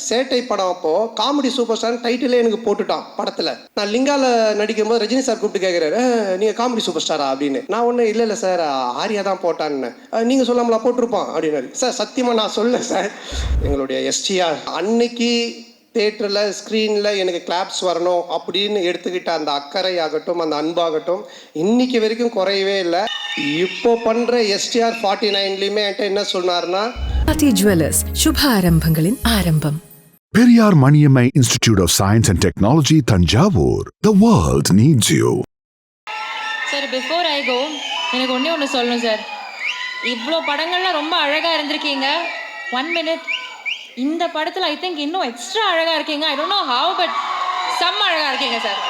சேட்டை படம் அப்போது காமெடி சூப்பர் ஸ்டார் டைட்டிலே எனக்கு போட்டுட்டான் படத்தில். நான் லிங்காவில் நடிக்கும்போது ரஜினி சார் கூப்பிட்டு கேட்குறாரு, நீங்கள் காமெடி சூப்பர் ஸ்டாரா அப்படின்னு. நான் ஒன்றும் இல்லை சார், ஆரியா தான் போட்டான்னு. நீங்கள் சொல்லாமலா போட்டிருப்பான் அப்படின்னாரு. சார் சத்தியமாக நான் சொல்ல சார். எங்களுடைய எஸ்டிஆர் அன்னைக்கு தேட்டரில் ஸ்க்ரீனில் எனக்கு கிளாப்ஸ் வரணும் அப்படின்னு எடுத்துக்கிட்ட அந்த அக்கறை ஆகட்டும், அந்த அன்பாகட்டும் இன்னைக்கு வரைக்கும் குறையவே இல்லை. இப்போ பண்ணுற எஸ்டிஆர் 49லையுமே என்கிட்ட என்ன சொன்னார்னா, ஜுவல்லர்ஸ் சுப ஆரம்பங்களின் ஆரம்பம். Periyar Maniammai institute of science and technology, Thanjavur. The world needs you. Sir, before I go எனக்கு ஒன்று சொல்லணும் சார். இவ்வளோ படங்கள்லாம் ரொம்ப அழகாக இருந்திருக்கீங்க. 1 minute, இந்த படத்தில் ஐ திங்க் இன்னும் எக்ஸ்ட்ரா அழகாக இருக்கீங்க. I don't know how, but செம்ம அழகாக இருக்கீங்க சார்.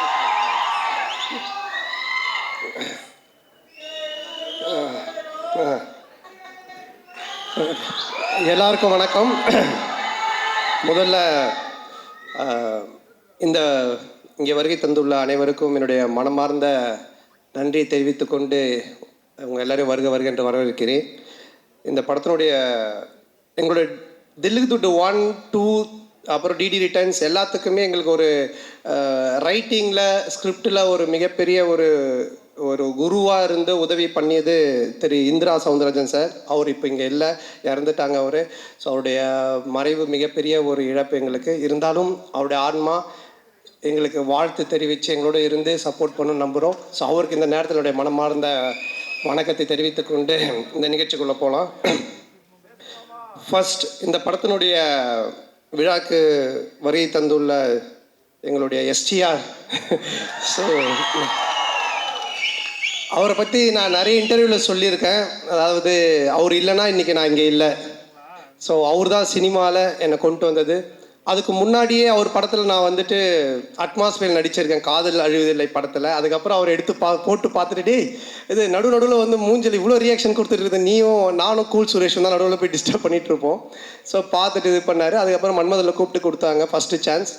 எல்லாருக்கும் வணக்கம். முதல்ல இந்த இங்கே வருகை தந்துள்ள அனைவருக்கும் என்னுடைய மனமார்ந்த நன்றியை தெரிவித்துக்கொண்டு அவங்க எல்லோரும் வருக என்று வரவேற்கிறேன். இந்த படத்தினுடைய எங்களுடைய தில்லுக்கு துட்டு 1, 2 அப்புறம் டிடி ரிட்டர்ன்ஸ் எல்லாத்துக்குமே எங்களுக்கு ஒரு ரைட்டிங்கில் ஸ்கிரிப்டில் ஒரு மிகப்பெரிய ஒரு குருவாக இருந்து உதவி பண்ணியது திரு இந்திரா சவுந்தரராஜன் சார். அவர் இப்போ இங்கே இல்லை, இறந்துட்டாங்க அவர். ஸோ அவருடைய மறைவு மிகப்பெரிய ஒரு இழப்பு எங்களுக்கு. இருந்தாலும் அவருடைய ஆன்மா எங்களுக்கு வாழ்த்து தெரிவித்து எங்களோட இருந்து சப்போர்ட் பண்ணணும்னு நம்புகிறோம். ஸோ அவருக்கு இந்த நேரத்தில் மனமார்ந்த வணக்கத்தை தெரிவித்துக்கொண்டு இந்த நிகழ்ச்சிக்குள்ளே போகலாம். ஃபர்ஸ்ட், இந்த படத்தினுடைய விழாக்கு வருகை தந்துள்ள எங்களுடைய எஸ்டிஆர். ஸோ அவரை பற்றி நான் நிறைய இன்டர்வியூவில் சொல்லியிருக்கேன். அதாவது அவர் இல்லைன்னா இன்றைக்கி நான் இங்கே இல்லை. ஸோ அவர் தான் சினிமாவில் என்னை கொண்டு வந்தது. அதுக்கு முன்னாடியே அவர் படத்தில் நான் வந்துட்டு அட்மாஸ்பியர் நடிச்சிருக்கேன், காதல் அழிவதில்லை படத்தில். அதுக்கப்புறம் அவர் எடுத்து போட்டு பார்த்துட்டு, இது நடுவில் வந்து மூஞ்சல் இவ்வளோ ரியாக்ஷன் கொடுத்துட்டு இருக்குது, நீயும் நானும் கூல் சுரேஷும் தான் நடுவில் போய் டிஸ்டர்ப் பண்ணிகிட்ருப்போம். ஸோ பார்த்துட்டு இது பண்ணார். அதுக்கப்புறம் மன்மதனில் கூப்பிட்டு கொடுத்தாங்க ஃபஸ்ட்டு சான்ஸ்.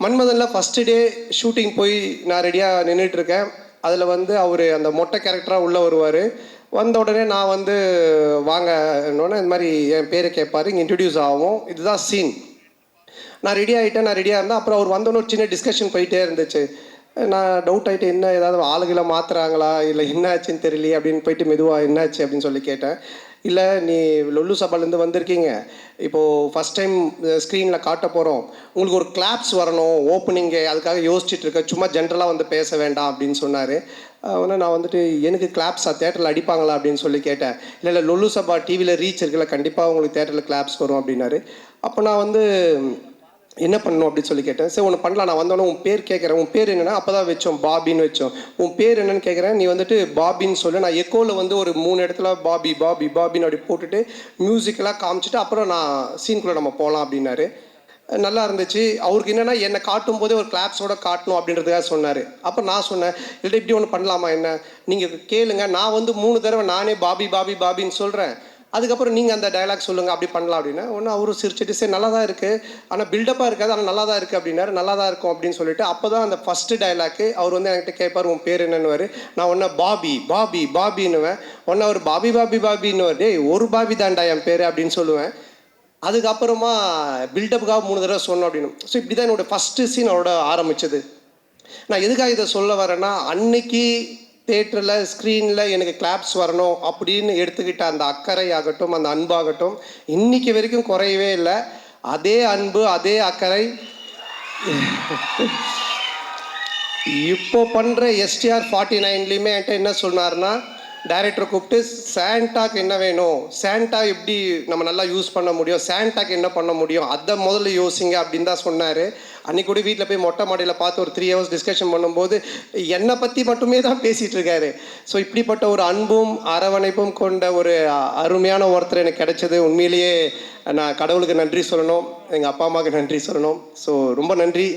மன்மதனில் ஃபஸ்ட்டு டே ஷூட்டிங் போய் நான் ரெடியாக நின்றுட்டுருக்கேன். அதில் வந்து அவர் அந்த மொட்டை கேரக்டராக உள்ளே வருவார். வந்த உடனே நான் வந்து வாங்கன்னொன்னே இந்த மாதிரி என் பேரை கேட்பார், இங்கே இன்ட்ரடியூஸ் ஆகும், இதுதான் சீன். நான் ரெடியாக இருந்தேன். அப்புறம் அவர் வந்தோன்னு ஒரு சின்ன டிஸ்கஷன் போயிட்டே இருந்துச்சு. நான் டவுட் ஆகிட்டு, என்ன ஏதாவது ஆளுகளை மாற்றுறாங்களா இல்லை என்ன ஆச்சுன்னு தெரியலையே அப்படின்னு போயிட்டு மெதுவாக என்னாச்சு அப்படின்னு சொல்லி கேட்டேன். இல்லை, நீ லொல்லு சபாலேருந்து வந்திருக்கீங்க, இப்போது ஃபஸ்ட் டைம் ஸ்க்ரீனில் காட்ட போகிறோம், உங்களுக்கு ஒரு கிளாப்ஸ் வரணும் ஓப்பனிங்கு, அதுக்காக யோசிச்சுட்டு இருக்க, சும்மா ஜென்ரலாக வந்து பேச வேண்டாம் அப்படின்னு சொன்னார். ஆனால் நான் வந்துட்டு எனக்கு கிளாப்ஸாக தேட்டரில் அடிப்பாங்களா அப்படின்னு சொல்லி கேட்டேன். இல்லை லொல்லு சபா டிவியில் ரீச் இருக்குல்ல, கண்டிப்பாக உங்களுக்கு தேட்டரில் கிளாப்ஸ் வரும் அப்படின்னாரு. அப்போ நான் வந்து என்ன பண்ணணும் அப்படின்னு சொல்லி கேட்டேன். சரி ஒன்று பண்ணலாம், நான் வந்தோன்னே உன் பேர் கேட்குறேன், உன் பேர் என்னென்னா, அப்போ தான் வச்சோம் பாபின்னு வச்சோம். உன் பேர் என்னென்னு கேட்குறேன், நீ வந்துட்டு பாபின்னு சொல்லு. நான் எக்கோவில் வந்து ஒரு 3 இடத்துல பாபி பாபி பாபின்னு அப்படி போட்டுட்டு மியூசிக்கெல்லாம் காமிச்சிட்டு அப்புறம் நான் சீனுக்குள்ளே நம்ம போகலாம் அப்படின்னாரு. நல்லா இருந்துச்சு. அவருக்கு என்னென்னா என்னை காட்டும் போதே ஒரு கிளாப்ஸோட காட்டணும் அப்படின்றதுக்காக சொன்னார். அப்போ நான் சொன்னேன், இல்லை இப்படி ஒன்று பண்ணலாமா, என்ன நீங்கள் கேளுங்க, நான் வந்து 3 தடவை நானே பாபி பாபி பாபின்னு சொல்கிறேன், அதுக்கப்புறம் நீங்கள் அந்த டைலாக் சொல்லுங்கள், அப்படி பண்ணலாம் அப்படின்னா. ஒன்று அவரும் சிரிச்சிட்டு, சரி நல்லா தான் இருக்குது, ஆனால் பில்டப்பாக இருக்காது, ஆனால் நல்லா தான் இருக்குது அப்படின்னாரு. நல்லா தான் இருக்கும் அப்படின்னு சொல்லிட்டு அப்போ தான் அந்த ஃபஸ்ட்டு டைலாக்கு அவர் வந்து என்கிட்ட கேட்பார், உன் பேர் என்னன்னுவார். நான் ஒன்று பாபி பாபி பாபின்னுவேன். ஒன்று அவர் பாபி பாபி பாபின்னுவார், டேய் ஒரு பாபி தாண்டா என் பேர் அப்படின்னு சொல்லுவேன். அதுக்கப்புறமா பில்டப்புக்காக 3 தடவை சொன்னோம் அப்படின்னு. ஸோ இப்படி தான் என்னோடய ஃபஸ்ட்டு சீன் அவரோட ஆரம்பித்தது. நான் எதுக்காக இதை சொல்ல வரேன்னா, அன்னைக்கு தேட்டரில் ஸ்க்ரீனில் எனக்கு கிளாப்ஸ் வரணும் அப்படின்னு எடுத்துக்கிட்ட அந்த அக்கறை ஆகட்டும், அந்த அன்பாகட்டும் இன்னைக்கு வரைக்கும் குறையவே இல்லை. அதே அன்பு, அதே அக்கறை இப்போ பண்ணுற எஸ்டிஆர் 49லையுமே என்கிட்ட என்ன சொன்னார்னா, டைரக்டரை கூப்பிட்டு சாண்டாக்கு என்ன வேணும், சாண்டா எப்படி நம்ம நல்லா யூஸ் பண்ண முடியும், சாண்டாக்கு என்ன பண்ண முடியும், அதை முதல்ல யோசிங்க அப்படின்னு தான் சொன்னார். அன்றைக்கி கூட வீட்டில் போய் மொட்டை மாடியில் பார்த்து ஒரு 3 hours டிஸ்கஷன் பண்ணும்போது என்னை பற்றி மட்டுமே தான் பேசிகிட்டு இருக்காரு. ஸோ இப்படிப்பட்ட ஒரு அன்பும் அரவணைப்பும் கொண்ட ஒரு அருமையான ஒருத்தர் எனக்கு கிடைச்சது. உண்மையிலேயே நான் கடவுளுக்கு நன்றி சொல்லணும், எங்கள் அப்பா அம்மாவுக்கு நன்றி சொல்லணும். ஸோ ரொம்ப நன்றி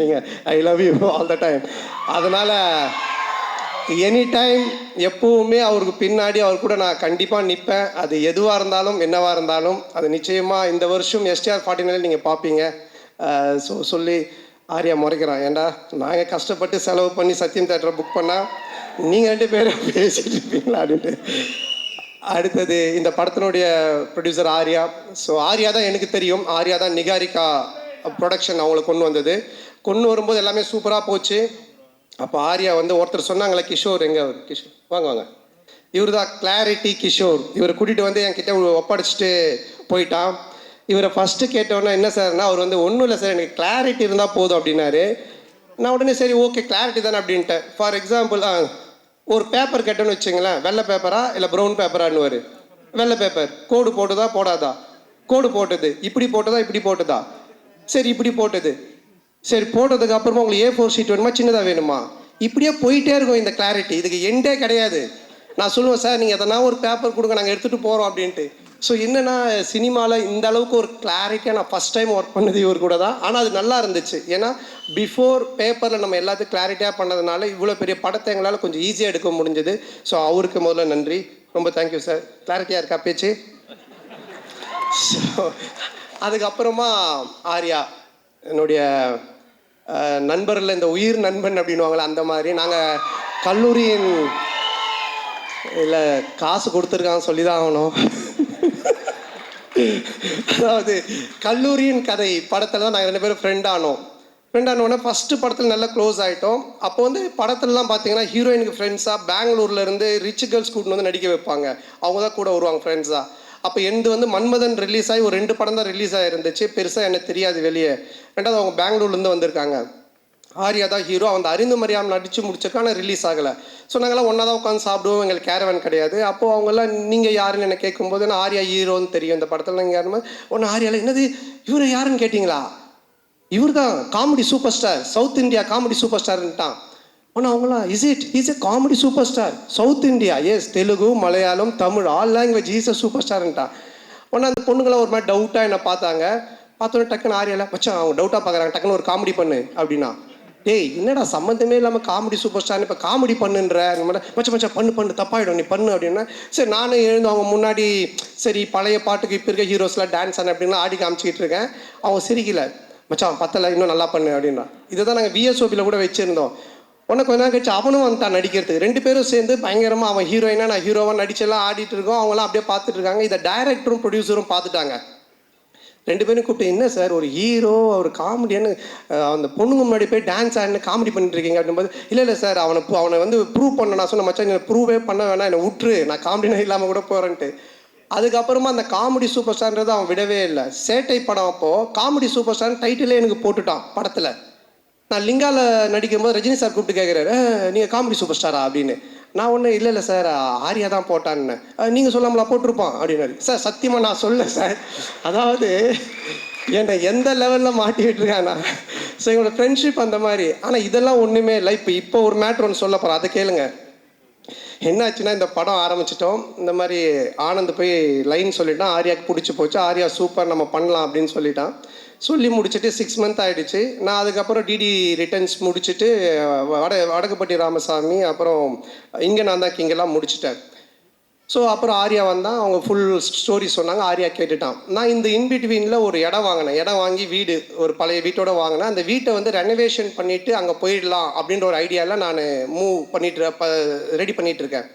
நீங்கள், I love you all the time. அதனால் எனி டைம் எப்போவுமே அவருக்கு பின்னாடி அவர் கூட நான் கண்டிப்பாக நிற்பேன். அது எதுவாக இருந்தாலும் என்னவாக இருந்தாலும் அது நிச்சயமாக இந்த வருஷம் எஸ்டிஆர் 49 நீங்கள் பார்ப்பீங்க. ஸோ சொல்லி ஆரியா முறைக்கிறான், ஏண்டா நாங்கள் கஷ்டப்பட்டு செலவு பண்ணி சத்யம் தேட்டரை புக் பண்ணால் நீங்கள் 2 பேரும் பேசிகிட்டு இருப்பீங்களா அப்படின்ட்டு. அடுத்தது இந்த படத்தினுடைய ப்ரொடியூசர் ஆர்யா. ஸோ ஆர்யா தான் எனக்கு தெரியும். ஆர்யா தான் நிகாரிகா ப்ரொடக்ஷன் அவங்கள கொண்டு வந்தது. கொண்டு வரும்போது எல்லாமே சூப்பராக போச்சு. அப்போ ஆர்யா வந்து ஒருத்தர் சொன்னாங்களே, கிஷோர் எங்கே அவர், கிஷோர் வாங்க வாங்க, இவர் தான் கிளாரிட்டி கிஷோர். இவரை கூட்டிகிட்டு வந்து என்கிட்ட ஒப்படைச்சிட்டு போயிட்டான். இவரை ஃபஸ்ட்டு கேட்டோன்னா என்ன சார்னா, அவர் வந்து ஒன்றும் இல்லை சார், எனக்கு கிளாரிட்டி இருந்தால் போதும் அப்படின்னாரு. நான் உடனே சரி ஓகே கிளாரிட்டி தானே அப்படின்ட்டேன். ஃபார் எக்ஸாம்பிள் ஒரு பேப்பர் கேட்டோன்னு வச்சுங்களேன், வெள்ளை பேப்பரா இல்லை ப்ரௌன் பேப்பரான்னு. வெள்ளை பேப்பர் கோடு போட்டுதா போடாதா, கோடு போட்டது, இப்படி போட்டதா இப்படி போட்டதா, சரி இப்படி போட்டது, சரி போட்டதுக்கு அப்புறமா உங்களுக்கு A4 ஷீட் வேணுமா சின்னதாக வேணுமா, இப்படியே போயிட்டே இருக்கும் இந்த கிளாரிட்டி. இதுக்கு எண்டே கிடையாது. நான் சொல்லுவேன் சார் நீங்கள் எதனா ஒரு பேப்பர் கொடுங்க நாங்கள் எடுத்துகிட்டு போகிறோம் அப்படின்ட்டு. ஸோ என்னென்னா சினிமாவில் இந்த அளவுக்கு ஒரு கிளாரிட்டியாக நான் ஃபஸ்ட் டைம் ஒர்க் பண்ணது இவர் கூட தான். ஆனால் அது நல்லா இருந்துச்சு. ஏன்னா பிஃபோர் பேப்பரில் நம்ம எல்லாத்தையும் கிளாரிட்டியாக பண்ணதுனால இவ்வளோ பெரிய படத்தை எங்களால் கொஞ்சம் ஈஸியாக எடுக்க முடிஞ்சது. ஸோ அவருக்கு முதல்ல நன்றி, ரொம்ப தேங்க்யூ சார். கிளாரிட்டியாக இருக்கா பேச்சு? ஸோ அதுக்கப்புறமா ஆர்யா என்னுடைய நண்பரில் இந்த உயிர் நண்பன் அப்படின்வாங்களே அந்த மாதிரி. நாங்கள் கல்லூரியின் இல்லை காசு கொடுத்துருக்கான்னு சொல்லி தான் ஆகணும். அதாவது கல்லூரியின் கதை படத்தில் தான் நாங்கள் 2 பேரும் ஃப்ரெண்ட் ஆனோடனே ஃபஸ்ட்டு படத்தில் நல்லா க்ளோஸ் ஆகிட்டோம். அப்போ வந்து படத்துலலாம் பார்த்தீங்கன்னா ஹீரோயினுக்கு ஃப்ரெண்ட்ஸாக பெங்களூர்லேருந்து ரிச் கேர்ள்ஸ் கூட்டின்னு வந்து நடிக்க வைப்பாங்க. அவங்க தான் கூட வருவாங்க ஃப்ரெண்ட்ஸாக. அப்போ எந்த வந்து மன்மதன் ரிலீஸ் ஆகி ஒரு 2 படம் தான் ரிலீஸ் ஆகிருந்துச்சு. பெருசாக எனக்கு தெரியாது வெளியே. ரெண்டாவது அவங்க பெங்களூர்லேருந்து வந்திருக்காங்க. ஆர்யா தான் ஹீரோ. அவன் அறிந்து மரியாமல் நடித்து முடிச்சிருக்கான், ஆனால் ரிலீஸ் ஆகலை. ஸோ நாங்கள்லாம் ஒன்றா தான் உட்காந்து சாப்பிடுவோம். எங்களுக்கு கேரவன் கிடையாது. அப்போது அவங்கெல்லாம் நீங்கள் யாருன்னு என்னை கேட்கும்போது நான் ஆர்யா ஹீரோன்னு தெரியும் இந்த படத்தில். நீங்கள் யாருமே ஒன்று ஆர்யாவில் என்னது இவர் யாருன்னு கேட்டிங்களா, இவர் தான் comedy super star, south India comedy super ஸ்டார்ன்ட்டான். ஆனால் அவங்களாம் is a comedy super star south India, yes Telugu Malayalam Tamil all language is a super ஸ்டார்ன்ட்டான். உடனே அந்த பொண்ணுங்களாம் ஒரு மாதிரி டவுட்டாக என்னை பார்த்தாங்க. பார்த்தோன்னே டக்குன்னு ஆர்யாவில் மச்சான் அவங்க டவுட்டாக பார்க்குறாங்க, டக்குன்னு ஒரு காமெடி பண்ணு அப்படின்னா. டேய் என்னடா சம்மந்தமே இல்லாமல் காமெடி சூப்பர் ஸ்டார்னு இப்போ காமெடி பண்ணுன்ற மச்சா பண்ணு தப்பாயிடும் நீ பண்ணு அப்படின்னா. சரி நானும் எழுந்து அவங்க முன்னாடி சரி பழைய பாட்டுக்கு இப்போ இருக்க ஹீரோஸ்லாம் டான்ஸ் ஆன அப்படின்னா ஆடி காமிச்சிக்கிட்டு இருக்கேன். அவங்க சிரிக்கல, மச்சான் பத்தலை இன்னும் நல்லா பண்ணு அப்படின்னா. இதை தான் நாங்கள் VSOPயில் கூட வச்சுருந்தோம். உடனே கொஞ்ச நேரம் கழிச்சு அவனும் வந்துட்டான் நடிக்கிறதுக்கு. 2 பேரும் சேர்ந்து பயங்கரமாக அவன் ஹீரோயினாக நான் ஹீரோவாக நடிச்செல்லாம் ஆடிட்டு இருக்கோம். அவங்களாம் அப்படியே பார்த்துட்டு இருக்காங்க. இதை டைரக்டரும் ப்ரொடியூசரும் பார்த்துட்டாங்க. 2 பேரும் கூப்பிட்டு என்ன சார் ஒரு ஹீரோ ஒரு காமெடியான்னு அந்த பொண்ணுங்க முன்னாடி போய் டான்ஸ் ஆடினு காமெடி பண்ணிட்டு இருக்கீங்க அப்படின்போது, இல்லை சார் அவனை வந்து ப்ரூவ் பண்ண. நான் சொன்ன மச்சான் என்னை ப்ரூவே பண்ண வேணாம், என்னை விட்டுரு, நான் காமெடினா இல்லாமல் கூட போகிறேன்ட்டு. அதுக்கப்புறமா அந்த காமெடி சூப்பர் ஸ்டார்ன்றது அவன் விடவே இல்லை. சேட்டை படம் அப்போது காமெடி சூப்பர் ஸ்டார் டைட்டிலே எனக்கு போட்டுட்டான் படத்தில். நான் லிங்காவில் நடிக்கும்போது ரஜினி சார் கூப்பிட்டு கேட்குறாரு, நீங்கள் காமெடி சூப்பர் ஸ்டாரா அப்படின்னு. நான் ஒன்றும் இல்லை சார் ஆர்யா தான் போட்டான்னு. நீங்கள் சொல்லாமலா போட்டிருப்பான் அப்படின்னாரு. சார் சத்தியமாக நான் சொல்ல சார், அதாவது என்னை எந்த லெவலில் மாட்டிக்கிட்டு இருக்காண்ணா. ஸோ எங்களோட ஃப்ரெண்ட்ஷிப் அந்த மாதிரி. ஆனால் இதெல்லாம் ஒன்றுமே இல்லை. இப்போ ஒரு மேட்ரு ஒன்று சொல்ல போகிறேன், அதை கேளுங்க. என்னாச்சுன்னா இந்த படம் ஆரம்பிச்சிட்டோம். இந்த மாதிரி ஆனந்த் போய் லைன் சொல்லிட்டான், ஆர்யாவுக்கு பிடிச்சி போச்சு, ஆர்யா சூப்பர் நம்ம பண்ணலாம் அப்படின்னு சொல்லிட்டான். சொல்லி முடிச்சுட்டு 6 மந்த் ஆகிடுச்சு. நான் அதுக்கப்புறம் டிடி ரிட்டர்ன்ஸ் முடிச்சுட்டு வடக்குப்பட்டி ராமசாமி அப்புறம் இங்கே நான் தான் கிங்கெல்லாம் முடிச்சிட்டேன். ஸோ அப்புறம் ஆர்யா வந்தான், அவங்க ஃபுல் ஸ்டோரி சொன்னாங்க. ஆர்யா கேட்டுட்டான். நான் இந்த இன்பிட்வீனில் ஒரு இடம் வாங்கினேன். இடம் வாங்கி வீடு ஒரு பழைய வீட்டோட வாங்கினேன். அந்த வீட்டை வந்து ரெனோவேஷன் பண்ணிவிட்டு அங்கே போயிடலாம் அப்படின்ற ஒரு ஐடியாவில் நான் ரெடி பண்ணிகிட்டு இருக்கேன்.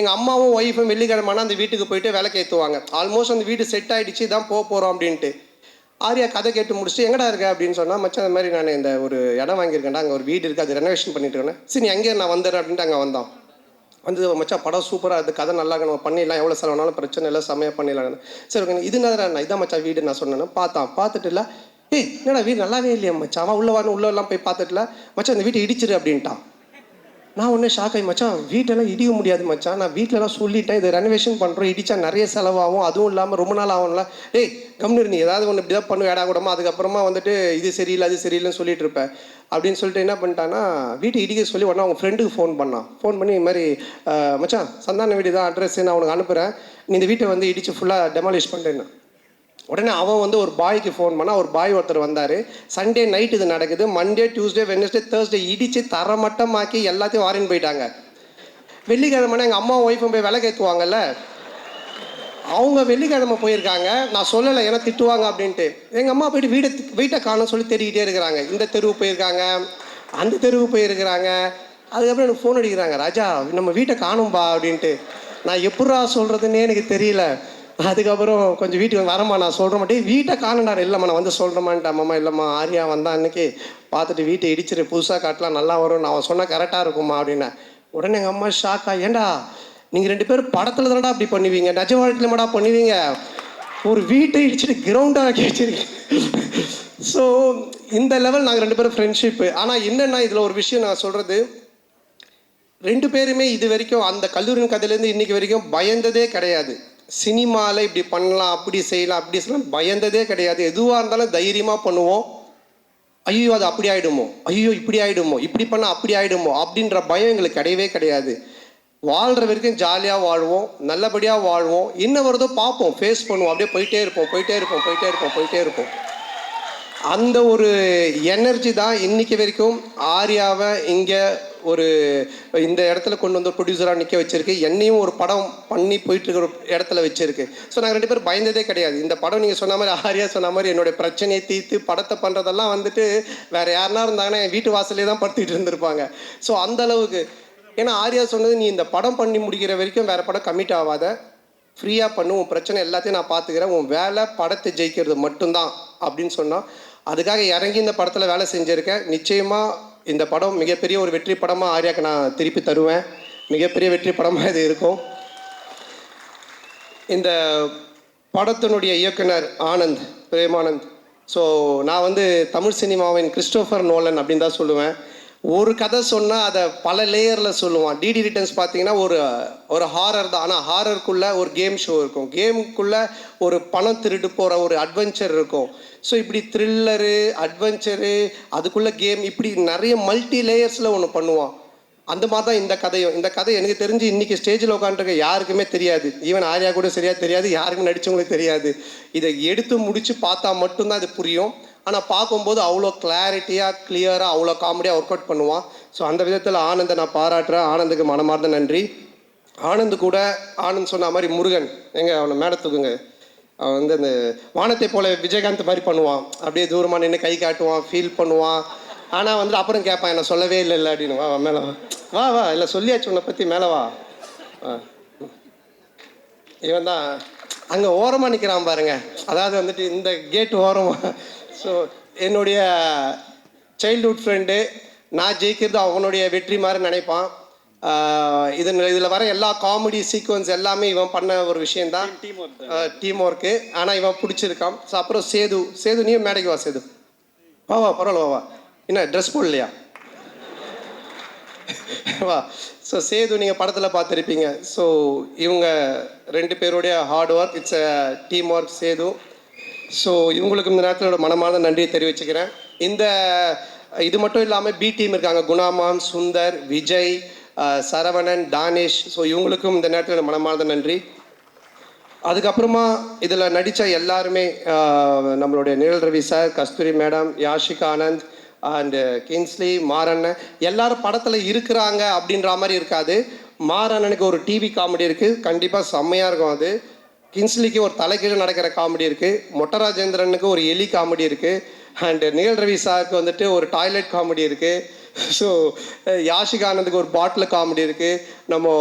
எங்கள் அம்மாவும் ஒய்ஃபும் வெள்ளிக்கிழமைனா அந்த வீட்டுக்கு போயிட்டு விளக்கு ஏற்றுவாங்க. ஆல்மோஸ்ட் அந்த வீடு செட் ஆகிடுச்சு, தான் போகிறோம் அப்படின்ட்டு. ஆர்யா கதை கேட்டு முடிச்சுட்டு எங்கடா இருக்க அப்படின்னு சொன்னால், மச்சான் அந்த மாதிரி நான் இந்த ஒரு இடம் வாங்கியிருக்கேன்டா, அங்கே ஒரு வீடு இருக்குது, அது ரெனோவேஷன் பண்ணிட்டு இருக்கேன். சரி அங்கே நான் வந்துடுறேன் அப்படின்ட்டு அங்கே வந்தான். வந்து மச்சான் படம் சூப்பராக இருக்குது, கதை நல்லா நம்ம பண்ணிடலாம், எவ்வளோ செலவுனாலும் பிரச்சனை இல்லை, செம்மையாக பண்ணிடலாம். சரி ஓகே இது நான் இதான் மச்சான் வீடு நான் சொன்னேன்னு பார்த்துட்டு இல்லை, என்னடா வீடு நல்லாவே இல்லையா மச்சான், அவன் உள்ளெல்லாம் போய் பார்த்துட்டுல மச்சான் இந்த வீட்டை இடிச்சிரு அப்படின்ட்டான். நான் ஒன்றே ஷாக் ஆகி, மச்சான் வீட்டெல்லாம் இடிக்க முடியாது மச்சான், நான் வீட்டிலலாம் சொல்லிட்டேன், இதை ரெனோவேஷன் பண்ணுறோம், இடித்தா நிறைய செலவாகும், அதுவும் இல்லாமல் ரொம்ப நாள் ஆகும்ல, கம்னு நீ ஏதாவது ஒன்று இப்படி தான் பண்ணு வேடா கூடமா, அதுக்கப்புறமா வந்துட்டு இது சரியில்லை அது சரியில்லைன்னு சொல்லிட்டு இருப்பேன் அப்படின்னு சொல்லிட்டு என்ன பண்ணிட்டான்னா வீட்டை இடிக்க சொல்லி உடனே அவங்க ஃப்ரெண்டுக்கு ஃபோன் பண்ணி இது மாதிரி மச்சான் சந்தான வீடு தான் அட்ரஸ் நான் உனக்கு அனுப்புகிறேன், நீ இந்த வீட்டை வந்து இடித்து ஃபுல்லாக டெமாலிஷ் பண்ணுறேன்னு. உடனே அவன் வந்து ஒரு பாய்க்கு ஃபோன் பண்ணால் ஒரு பாய் ஒருத்தர் வந்தார். சண்டே நைட் இது நடக்குது. மண்டே டியூஸ்டே வெட்னஸ்டே தேர்ஸ்டே இடித்து தரமட்டமாக்கி எல்லாத்தையும் வாரின்னு போயிட்டாங்க. வெள்ளிக்கிழமைனா எங்கள் அம்மா ஒய்ஃபும் போய் விளக்கு ஏற்றுவாங்கல்ல, அவங்க வெள்ளிக்கிழமை போயிருக்காங்க. நான் சொல்லலை ஏன்னா திட்டுவாங்க அப்படின்ட்டு. எங்கள் அம்மா போயிட்டு வீட்டை காணோன்னு சொல்லி தேடிக்கிட்டே இருக்கிறாங்க. இந்த தெருவு போயிருக்காங்க, அந்த தெருவு போயிருக்கிறாங்க. அதுக்கப்புறம் எனக்கு ஃபோன் அடிக்கிறாங்க, ராஜா நம்ம வீட்டை காணும்பா அப்படின்ட்டு. நான் எப்படா சொல்கிறதுன்னே எனக்கு தெரியல. அதுக்கப்புறம் கொஞ்சம் வீட்டுக்கு வரமா நான் சொல்கிற மாட்டேன், வீட்டை காணண்டாரு. இல்லைம்மா நான் வந்து சொல்கிறேம்மான்ட்டு. அம்மாம்மா இல்லைம்மா ஆர்யா வந்தா அன்னைக்கு பார்த்துட்டு வீட்டை இடிச்சிரு, புதுசாக காட்டலாம் நல்லா வரும், நான் சொன்னால் கரெக்டாக இருக்கும்மா அப்படின்னேன். உடனே எங்கள் அம்மா ஷாக்கா, ஏண்டா நீங்கள் 2 பேரும் படத்தில் தானடா அப்படி பண்ணுவீங்க, நிஜ வாழ்க்கையில் மாடா பண்ணுவீங்க, ஒரு வீட்டை இடிச்சிட்டு கிரவுண்டாக வச்சிருக்கீங்க. ஸோ இந்த லெவல் நாங்கள் 2 பேரும் ஃப்ரெண்ட்ஷிப்பு. ஆனால் என்னென்னா இதில் ஒரு விஷயம் நான் சொல்கிறது, 2 பேருமே இது வரைக்கும் அந்த கல்லூரியின் கதையிலேருந்து இன்றைக்கி வரைக்கும் பயந்ததே கிடையாது. சினிமாவில் இப்படி பண்ணலாம், அப்படி செய்யலாம், அப்படி செய்யலாம் பயந்ததே கிடையாது. எதுவாக இருந்தாலும் தைரியமாக பண்ணுவோம். ஐயோ அது அப்படி ஆகிடுமோ, ஐயோ இப்படி ஆகிடுமோ, இப்படி பண்ணால் அப்படி ஆகிடுமோ அப்படின்ற பயம் எங்களுக்கு கிடையவே கிடையாது. வாழ்கிற வரைக்கும் ஜாலியாக வாழ்வோம், நல்லபடியாக வாழ்வோம், என்ன வருதோ பார்ப்போம், ஃபேஸ் பண்ணுவோம், அப்படியே போயிட்டே இருப்போம். அந்த ஒரு எனர்ஜி தான் இன்றைக்கி வரைக்கும் ஆர்யாவை இங்கே ஒரு இந்த இடத்துல கொண்டு வந்து ப்ரொடியூசராக நிற்க வச்சிருக்கு, என்னையும் ஒரு படம் பண்ணி போயிட்டுருக்க ஒரு இடத்துல வச்சிருக்கு. ஸோ நாங்கள் 2 பேரும் பயந்ததே கிடையாது. இந்த படம் நீங்கள் சொன்ன மாதிரி, ஆர்யா சொன்ன மாதிரி என்னுடைய பிரச்சனையை தீர்த்து படத்தை பண்ணுறதெல்லாம் வந்துட்டு வேறு யாருனா இருந்தாங்கன்னா என் வீட்டு வாசலே தான் படுத்திட்டு இருந்திருப்பாங்க. ஸோ அந்த அளவுக்கு, ஏன்னா ஆர்யா சொன்னது, நீ இந்த படம் பண்ணி முடிக்கிற வரைக்கும் வேறு படம் கமிட் ஆகாத, ஃப்ரீயாக பண்ணு, உன் பிரச்சனை எல்லாத்தையும் நான் பார்த்துக்கிறேன், உன் வேலை படத்தை ஜெயிக்கிறது மட்டும்தான் அப்படின்னு சொன்னால் அதுக்காக இறங்கி இந்த படத்தில் வேலை செஞ்சுருக்கேன். நிச்சயமாக இந்த படம் மிகப்பெரிய ஒரு வெற்றி படமாக ஆர்யாவுக்கு நான் திருப்பி தருவேன். மிகப்பெரிய வெற்றி படமாக இது இருக்கும். இந்த படத்தினுடைய இயக்குனர் ஆனந்த், பிரேமானந்த். ஸோ நான் வந்து தமிழ் சினிமாவின் கிறிஸ்டோஃபர் நோலன் அப்படின்னு தான் சொல்லுவேன். ஒரு கதை சொன்னால் அதை பல லேயரில் சொல்லுவான். டிடி ரிட்டர்ன்ஸ் பார்த்தீங்கன்னா ஒரு ஹாரர் தான், ஆனால் ஹாரருக்குள்ளே ஒரு கேம் ஷோ இருக்கும், கேமுக்குள்ளே ஒரு பணம் திருட்டு போகிற ஒரு அட்வென்ச்சர் இருக்கும். ஸோ இப்படி த்ரில்லரு, அட்வென்ச்சரு, அதுக்குள்ளே கேம், இப்படி நிறைய மல்டி லேயர்ஸில் ஒன்று பண்ணுவான். அந்த மாதிரி தான் இந்த கதையும். இந்த கதை எனக்கு தெரிஞ்சு இன்றைக்கி ஸ்டேஜில் உட்காந்துருக்க யாருக்குமே தெரியாது. ஈவன் ஆர்யா கூட சரியாக தெரியாது, யாருக்கும் நடித்தவங்களுக்கு தெரியாது. இதை எடுத்து முடித்து பார்த்தா மட்டும்தான் இது புரியும். ஆனால் பார்க்கும்போது அவ்வளோ கிளாரிட்டியாக, கிளியராக, அவ்வளோ காமெடியாக ஒர்க் அவுட் பண்ணுவான். ஸோ அந்த விதத்தில் ஆனந்தை நான் பாராட்டுறேன். ஆனந்துக்கு மனமார்ந்த நன்றி. ஆனந்து கூட ஆனந்த் சொன்ன மாதிரி முருகன், எங்க அவனை மேடத்துக்குங்க, அவன் வந்து அந்த வானத்தை போல விஜயகாந்த் மாதிரி பண்ணுவான், அப்படியே தூரமாக நின்று கை காட்டுவான், ஃபீல் பண்ணுவான். ஆனால் வந்து அப்புறம் கேட்பான், என்ன சொல்லவே இல்லை அப்படின்னு. வா மேலே வா இல்லை சொல்லியாச்சு உன்னை பற்றி, மேலே வா. இவன் தான் அங்கே ஓரமாக நிற்கிறான் பாருங்க, அதாவது வந்துட்டு இந்த கேட் ஓரமாக. ஸோ என்னுடைய சைல்ட்ஹுட் ஃப்ரெண்டு, நான் ஜெயிக்கிறது அவனுடைய வெற்றி மாதிரி நினைப்பான். இதில் வர எல்லா காமெடி சீக்வன்ஸ் எல்லாமே இவன் பண்ண ஒரு விஷயந்தான், டீம் ஒர்க்கு. ஆனால் இவன் பிடிச்சிருக்கான். ஸோ அப்புறம் சேது நீ மேடைக்கு வா. சேது வா பரவாயில்ல வா. என்ன ட்ரெஸ் போடலையா? வா. ஸோ சேது நீங்கள் படத்தில் பார்த்துருப்பீங்க. ஸோ இவங்க 2 பேருடைய hard work, it's a team work. Sethu, so இவங்களுக்கு இந்த நேரத்தில் மனமார்ந்த நன்றியை தெரிவிச்சுக்கிறேன். இது மட்டும் இல்லாமல் பி டீம் இருக்காங்க, குணாமான், சுந்தர், விஜய், சரவணன், தானேஷ். ஸோ இவங்களுக்கும் இந்த நேரத்தில் மனமார்ந்த நன்றி. அதுக்கப்புறமா இதில் நடித்த எல்லாருமே, நம்மளுடைய Nizhal Ravi sir, Kasthuri madam, Yashika Anand and Kingsley, Marannan, எல்லாரும் படத்தில் இருக்கிறாங்க அப்படின்ற மாதிரி இருக்காது. மாரண்ணனுக்கு ஒரு டிவி காமெடி இருக்குது, கண்டிப்பாக செம்மையாக இருக்கும். அது கின்ஸ்லிக்கு ஒரு தலைக்கீழே நடக்கிற காமெடி இருக்குது, மொட்டராஜேந்திரனுக்கு ஒரு எலி காமெடி இருக்குது, அண்டு நிகழ் ரவி சாருக்கு வந்துட்டு ஒரு டாய்லெட் காமெடி இருக்குது. ஸோ யாஷிகா ஆனந்துக்கு ஒரு பாட்டில் காமெடி இருக்குது, நம்ம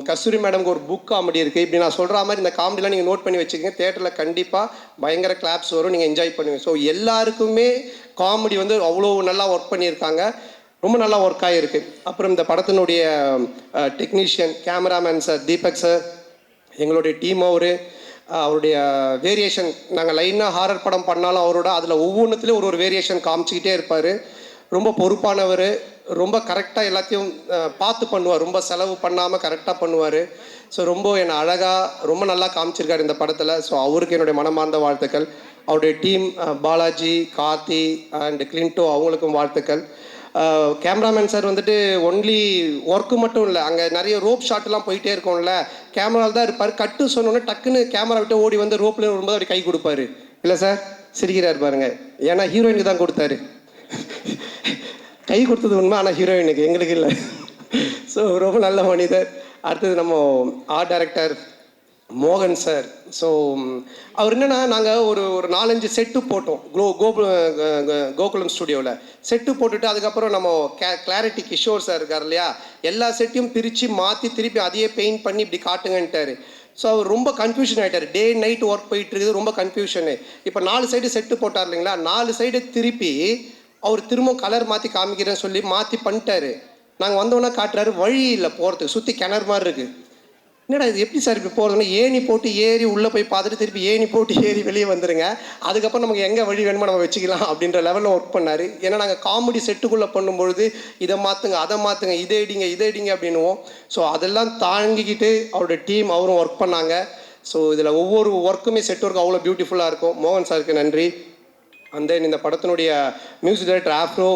கஸ்தூரி மேடம்க்கு ஒரு புக் காமெடி இருக்குது. இப்படி நான் சொல்கிற மாதிரி இந்த காமெடிலாம் நீங்கள் நோட் பண்ணி வச்சுக்கோங்க. தேட்டரில் கண்டிப்பாக பயங்கர கிளாப்ஸ் வரும், நீங்கள் என்ஜாய் பண்ணுவீங்க. ஸோ எல்லாருக்குமே காமெடி வந்து அவ்வளோ நல்லா ஒர்க் பண்ணியிருக்காங்க, ரொம்ப நல்லா ஒர்க் ஆகிருக்கு. அப்புறம் இந்த படத்தினுடைய technician, cameraman sir Deepak sir, எங்களுடைய டீம், அவருடைய வேரியேஷன், நாங்கள் லைனாக ஹாரர் படம் பண்ணாலும் அவரோட அதில் ஒவ்வொன்றுத்துலேயும் ஒரு வேரியேஷன் காமிச்சிக்கிட்டே இருப்பார். ரொம்ப பொறுப்பானவர், ரொம்ப கரெக்டாக எல்லாத்தையும் பார்த்து பண்ணுவார், ரொம்ப செலவு பண்ணாமல் கரெக்டாக பண்ணுவார். ஸோ ரொம்ப என்னை அழகாக ரொம்ப நல்லா காமிச்சிருக்காரு இந்த படத்தில். ஸோ அவருக்கு என்னுடைய மனமார்ந்த வாழ்த்துக்கள். அவருடைய டீம் பாலாஜி, கார்த்தி அண்ட் கிளின்டோ, அவங்களுக்கும் வாழ்த்துக்கள். கேமராமேன் சார் வந்துட்டு ஒன்லி ஒர்க்கு மட்டும் இல்லை, அங்கே நிறைய ரோப் ஷாட்லாம் போயிட்டே இருக்கும்ல, கேமராவில் தான் இருப்பார். கட்டு சொன்னோன்னே டக்குன்னு கேமரா விட்டு ஓடி வந்து ரோப்பில் வரும்போது அப்படி கை கொடுப்பாரு. இல்லை சார் சிரிக்கிறார் பாருங்க, ஏன்னா ஹீரோயினுக்கு தான் கொடுத்தாரு. கை கொடுத்தது உண்மை, ஆனால் ஹீரோயினுக்கு, எங்களுக்கு இல்லை. ஸோ ரொம்ப நல்ல மனிதர். அடுத்தது நம்ம ஆர்ட் டைரக்டர் மோகன் சார். ஸோ அவர் என்னென்னா, நாங்கள் ஒரு ஒரு 4-5 செட்டு போட்டோம் கோகுலம் ஸ்டுடியோவில். செட்டு போட்டுட்டு அதுக்கப்புறம் நம்ம கிளாரிட்டி கிஷோர் சார் இருக்கார் இல்லையா, எல்லா செட்டையும் பிரித்து மாற்றி திருப்பி அதையே பெயிண்ட் பண்ணி இப்படி காட்டுங்கன்ட்டார். ஸோ அவர் ரொம்ப கன்ஃபியூஷன் ஆகிட்டார். டே நைட் ஒர்க் போயிட்டு இருக்குது, ரொம்ப கன்ஃபியூஷனு. இப்போ 4 சைடு செட்டு போட்டார் இல்லைங்களா, 4 சைடு திருப்பி அவர் திரும்ப கலர் மாற்றி காமிக்கிறேன்னு சொல்லி மாற்றி பண்ணிட்டாரு. நாங்கள் வந்தோன்னே காட்டுறாரு, வழி இல்லை போகிறதுக்கு, சுற்றி கிணறு மாதிரி இருக்குது. என்னடா இது எப்படி சார் இப்படி போகிறதுனா, ஏணி போட்டு ஏறி உள்ளே போய் பார்த்துட்டு திருப்பி ஏணி போட்டு ஏறி வெளியே வந்துடுங்க, அதுக்கப்புறம் நமக்கு எங்கே வழி வேணுமோ நம்ம வச்சுக்கலாம் அப்படின்ற லெவலில் ஒர்க் பண்ணார். ஏன்னா நாங்கள் காமெடி செட்டுக்குள்ளே பண்ணும்பொழுது இதை மாற்றுங்க அதை மாற்றுங்க, இதை இடிங்க அப்படின்னுவோம். ஸோ அதெல்லாம் தாங்கிக்கிட்டு அவரோட டீம் அவரும் ஒர்க் பண்ணாங்க. ஸோ இதில் ஒவ்வொரு ஒர்க்குமே செட் ஒர்க் அவ்வளோ பியூட்டிஃபுல்லாக இருக்கும். மோகன் சாருக்கு நன்றி. அண்ட் தென் இந்த படத்தினுடைய மியூசிக் டைரக்டர் ஆஃப்ரோ,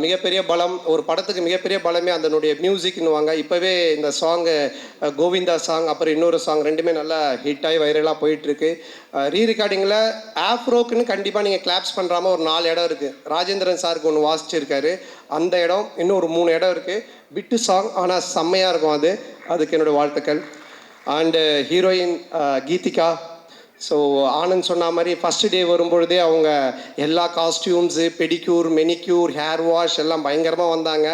மிகப்பெரிய பலம். ஒரு படத்துக்கு மிகப்பெரிய பலமே அதனுடைய மியூசிக்னுவாங்க. இப்போவே இந்த சாங்கு கோவிந்தா சாங், அப்புறம் இன்னொரு சாங் ரெண்டுமே நல்லா ஹிட்டாகி வைரலாக போயிட்டுருக்கு. ரீ ரெக்கார்டிங்கில் ஆஃப்ரோக்குன்னு கண்டிப்பாக நீங்கள் கிளாப்ஸ் பண்ணுறாமல் ஒரு 4 இடம் இருக்குது. ராஜேந்திரன் சாருக்கு ஒன்று வாசிச்சிருக்காரு, அந்த இடம். இன்னும் ஒரு 3 இடம் இருக்குது. பிட்டு சாங், ஆனால் செம்மையாக இருக்கும். அதுக்கு என்னோடய வாழ்த்துக்கள். And heroine Geethika. So Anand சொன்ன மாதிரி ஃபஸ்ட்டு டே வரும்பொழுதே அவங்க எல்லா costumes, pedicure, manicure, hair wash எல்லாம் பயங்கரமாக வந்தாங்க.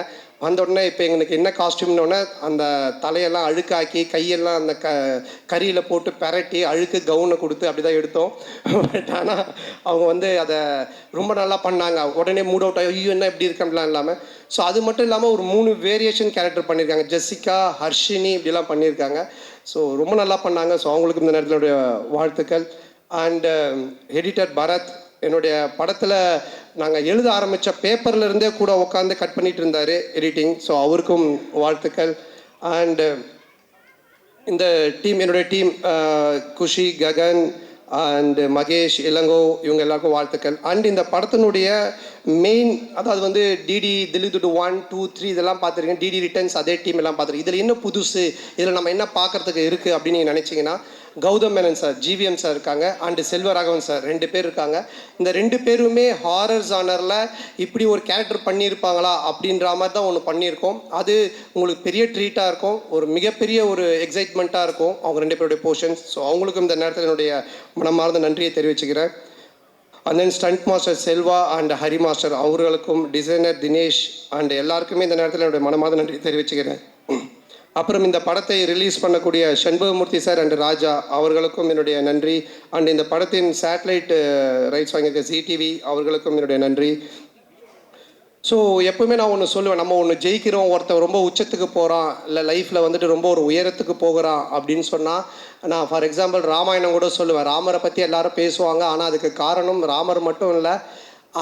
வந்த உடனே இப்போ எங்களுக்கு என்ன காஸ்டியூம்னோடனே அந்த தலையெல்லாம் அழுக்காக்கி கையெல்லாம் அந்த கறியில் போட்டு பெரட்டி அழுக்கு கவுனை கொடுத்து அப்படி தான் எடுத்தோம். பட் ஆனால் அவங்க அதை ரொம்ப நல்லா பண்ணாங்க. உடனே மூட் அவுட் ஆகி ஐயோ என்ன இப்படி இருக்கலாம் இல்லாமல். ஸோ அது மட்டும் இல்லாமல் ஒரு 3 வேரியேஷன் கேரக்டர் பண்ணியிருக்காங்க. ஜெசிகா, ஹர்ஷினி இப்படிலாம் பண்ணியிருக்காங்க. ஸோ ரொம்ப நல்லா பண்ணாங்க. ஸோ அவங்களுக்கு இந்த நேரத்தினுடைய வாழ்த்துக்கள். அண்டு எடிட்டர் பரத், என்னுடைய படத்தில் நாங்கள் எழுத ஆரம்பித்த பேப்பரில் இருந்தே கூட உட்காந்து கட் பண்ணிகிட்டு இருந்தார் எடிட்டிங். ஸோ அவருக்கும் வாழ்த்துக்கள். அண்டு இந்த டீம், என்னுடைய டீம் குஷி, ககன் அண்டு மகேஷ், இளங்கோ, இவங்க எல்லாருக்கும் வாழ்த்துக்கள். அண்ட் இந்த படத்தினுடைய மெயின், அதாவது டிடி தில்லுதுடு 1, 2, 3 இதெல்லாம் பார்த்துருக்கேன். டிடி ரிட்டர்ன்ஸ் அதே டீம் எல்லாம் பார்த்துருக்கேன். இதில் என்ன புதுசு, இதில் நம்ம என்ன பார்க்குறதுக்கு இருக்குது அப்படின்னு நீங்கள் நினச்சிங்கன்னா, Gautham Menon sir, GVM sir இருக்காங்க, அண்டு செல்வராகவன் சார் 2 பேர் இருக்காங்க. இந்த 2 பேருமே ஹாரர் ஜானரில் இப்படி ஒரு கேரக்டர் பண்ணியிருப்பாங்களா அப்படின்ற மாதிரி தான் ஒன்று பண்ணியிருக்கோம். அது உங்களுக்கு பெரிய ட்ரீட்டாக இருக்கும், ஒரு மிகப்பெரிய ஒரு எக்ஸைட்மெண்ட்டாக இருக்கும் அவங்க 2 பேருடைய போர்ஷன்ஸ். ஸோ அவங்களுக்கும் இந்த நேரத்தில் என்னுடைய மனமார்ந்த நன்றியை தெரிவிச்சுக்கிறேன். And then stunt master Selva and Hari master அவர்களுக்கும், டிசைனர் தினேஷ் அண்ட் எல்லாருக்குமே இந்த நேரத்தில் என்னுடைய மனமார்ந்த நன்றி தெரிவிச்சுக்கிறேன். அப்புறம் இந்த படத்தை ரிலீஸ் பண்ணக்கூடிய சண்பகமூர்த்தி சார் அண்ட் ராஜா அவர்களுக்கும் என்னுடைய நன்றி. அண்ட் இந்த படத்தின் சேட்டலைட் ரைட்ஸ் வாங்கியிருக்க ZTV அவர்களுக்கும் என்னுடைய நன்றி. ஸோ எப்பவுமே நான் ஒன்று சொல்லுவேன், நம்ம ஒன்று ஜெயிக்கிறோம், ஒருத்தன் ரொம்ப உச்சத்துக்கு போகிறான், இல்லை லைஃப்பில் ரொம்ப ஒரு உயரத்துக்கு போகிறான் அப்படின்னு சொன்னால், நான் ஃபார் எக்ஸாம்பிள் ராமாயணம் கூட சொல்லுவேன். ராமரை பற்றி எல்லாரும் பேசுவாங்க, ஆனால் அதுக்கு காரணம் ராமர் மட்டும் இல்லை,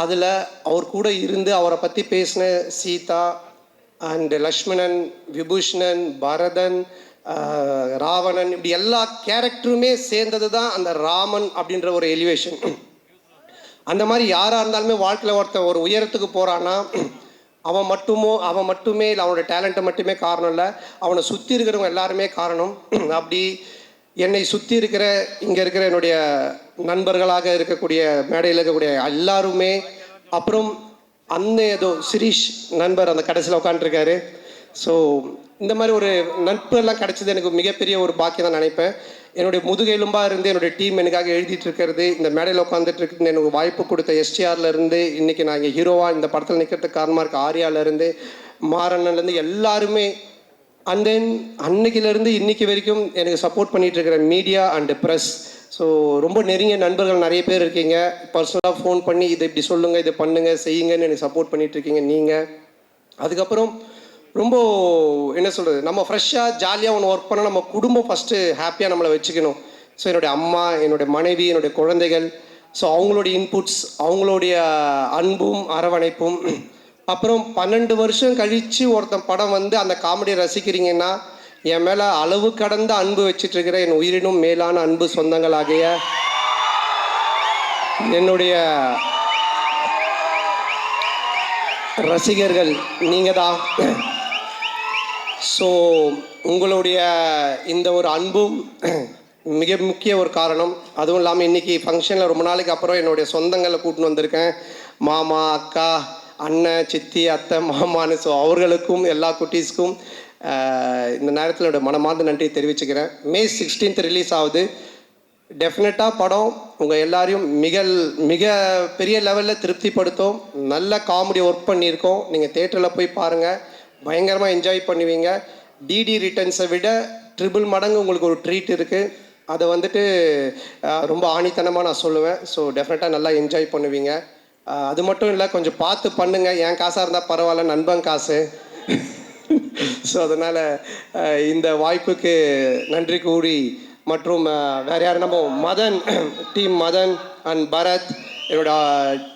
அதில் அவர் கூட இருந்து அவரை பற்றி பேசின சீதா அண்ட் லக்ஷ்மணன், விபூஷணன், பரதன், ராவணன், இப்படி எல்லா கேரக்டருமே சேர்ந்தது தான் அந்த ராமன் அப்படின்ற ஒரு எலிவேஷன். அந்த மாதிரி யாராக இருந்தாலுமே வாழ்க்கையில் ஒருத்தன் ஒரு உயரத்துக்கு போகிறான்னா அவன் மட்டுமே இல்லை, அவனோட டேலண்ட்டை மட்டுமே காரணம் இல்லை, அவனை சுற்றி இருக்கிறவங்க எல்லாருமே காரணம். அப்படி என்னை சுற்றி இருக்கிற இங்கே இருக்கிற என்னுடைய நண்பர்களாக இருக்கக்கூடிய மேடையில் இருக்கக்கூடிய எல்லாருமே, அப்புறம் ஏதோ சிரீஷ் நண்பர் அந்த கடைசியில் உட்காந்துருக்காரு. ஸோ இந்த மாதிரி ஒரு நட்பு எல்லாம் கிடைச்சது எனக்கு மிகப்பெரிய ஒரு பாக்கியம் தான் நினைப்பேன். என்னுடைய முதுகெலும்பாக இருந்து என்னுடைய டீம் எனக்காக எழுதிட்டு இருக்கிறது, இந்த மேடையில் உட்காந்துட்டு இருக்குது, எனக்கு வாய்ப்பு கொடுத்த STRலேருந்து இன்றைக்கி நான் இங்கே ஹீரோவாக இந்த படத்தில் நிற்கிறதுக்கு காரணமாக இருக்க ஆர்யாலேருந்து, மாறன்லேருந்து எல்லாருமே, அண்ட் தென் அன்னைக்கிலேருந்து இன்றைக்கி வரைக்கும் எனக்கு சப்போர்ட் பண்ணிகிட்டு இருக்கிற மீடியா அண்டு ப்ரெஸ். ஸோ ரொம்ப நெருங்கிய நண்பர்கள் நிறைய பேர் இருக்கீங்க. பர்சனலாக ஃபோன் பண்ணி இதை இப்படி சொல்லுங்கள், இதை பண்ணுங்கள், செய்யுங்கன்னு எனக்கு சப்போர்ட் பண்ணிகிட்ருக்கீங்க நீங்கள். அதுக்கப்புறம் ரொம்ப என்ன சொல்கிறது, நம்ம ஃப்ரெஷ்ஷாக ஜாலியாக ஒன்று ஒர்க் பண்ணால் நம்ம குடும்பம் ஃபஸ்ட்டு ஹாப்பியாக நம்மளை வச்சுக்கணும். ஸோ என்னுடைய அம்மா, என்னுடைய மனைவி, என்னுடைய குழந்தைகள், ஸோ அவங்களுடைய இன்புட்ஸ், அவங்களுடைய அன்பும் அரவணைப்பும். அப்புறம் 12 வருஷம் கழித்து ஒருத்தன் படம் அந்த காமெடியை ரசிக்கிறீங்கன்னா, என் மேலே அளவு கடந்த அன்பு வச்சிட்ருக்கிற என் உயிரினும் மேலான அன்பு சொந்தங்களாகிய என்னுடைய ரசிகர்கள் நீங்கள் தான். ஸோ உங்களுடைய இந்த ஒரு அன்பும் மிக முக்கிய ஒரு காரணம். அதுவும் இல்லாமல் இன்றைக்கி ஃபங்க்ஷனில் ரொம்ப நாளைக்கு அப்புறம் என்னுடைய சொந்தங்களை கூட்டின்னு வந்திருக்கேன். மாமா, அக்கா, அண்ணன், சித்தி, அத்தை, மாமான்னு. ஸோ அவர்களுக்கும் எல்லா குட்டீஸ்க்கும் இந்த நேரத்தில் என்னோட மனமார்ந்த நன்றி தெரிவிச்சுக்கிறேன். மே 16th ரிலீஸ் ஆகுது. டெஃபினட்டாக படம் உங்கள் எல்லாரையும் மிக பெரிய லெவலில் திருப்திப்படுத்தும். நல்ல காமெடி ஒர்க் பண்ணியிருக்கோம். நீங்கள் தேட்டரில் போய் பாருங்கள், பயங்கரமாக என்ஜாய் பண்ணுவீங்க. டிடி ரிட்டர்ன்ஸை விட ட்ரிபிள் மடங்கு உங்களுக்கு ஒரு ட்ரீட் இருக்குது. அதை வந்துட்டு ரொம்ப ஆணித்தனமாக நான் சொல்லுவேன். ஸோ டெஃபினட்டாக நல்லா என்ஜாய் பண்ணுவீங்க. அது மட்டும் இல்லை, கொஞ்சம் பார்த்து பண்ணுங்கள். என் காசாக இருந்தால் பரவாயில்ல, நண்பன் காசு. ஸோ அதனால் இந்த வாய்ப்புக்கு நன்றி கூறி, மற்றும் வேறு யார், நம்ம மதன் டீம், மதன் அண்ட் பரத், என்னோட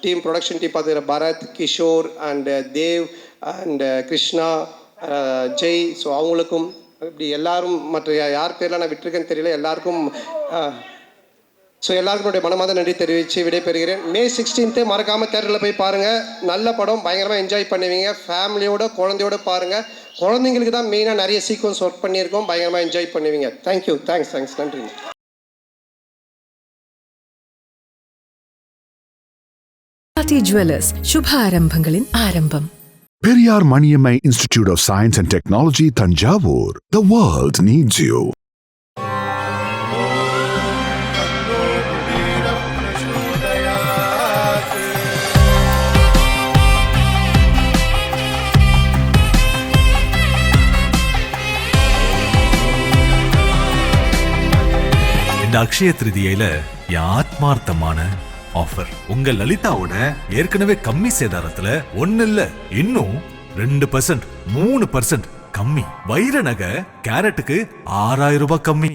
டீம் ப்ரொடக்ஷன் டீம் பார்த்துக்கிற Bharath, Kishore and Dev and Krishna, Jai, so அவங்களுக்கும் இப்படி எல்லாரும், மற்ற யார் பேர்லாம் நான் விட்டுருக்கேன்னு தெரியல, எல்லாருக்கும் ஸோ எல்லாருக்கும் என்னுடைய மனமார்ந்த நன்றி தெரிவித்து விடைபெறுகிறேன். மே 16th மறக்காமல் தேட்டரில் போய் பாருங்கள். நல்ல படம், பயங்கரமாக என்ஜாய் பண்ணுவீங்க. ஃபேமிலியோட குழந்தையோட பாருங்கள். குழந்தைங்களுக்கு தான் மெயினாக நிறைய சீக்வன்ஸ் ஒர்க் பண்ணியிருக்கோம். பயங்கரமாக என்ஜாய் பண்ணுவீங்க. தேங்க்யூ, தேங்க்ஸ், நன்றி. பாட்டி ஜுவல்லர்ஸ், சுப ஆரம்பங்களின் ஆரம்பம். Periyar Maniammai Institute of Science and Technology, Thanjavur. The world needs you. இந்த அக்ஷய திருதியில என் ஆத்மார்த்தமான ஆஃபர். உங்க லலிதாவோட ஏற்கனவே கம்மி சேதாரத்துல 1 இல்ல, இன்னும் 2%, 3% கம்மி. வைர நகை கேரட்டுக்கு 6000 ரூபாய் கம்மி.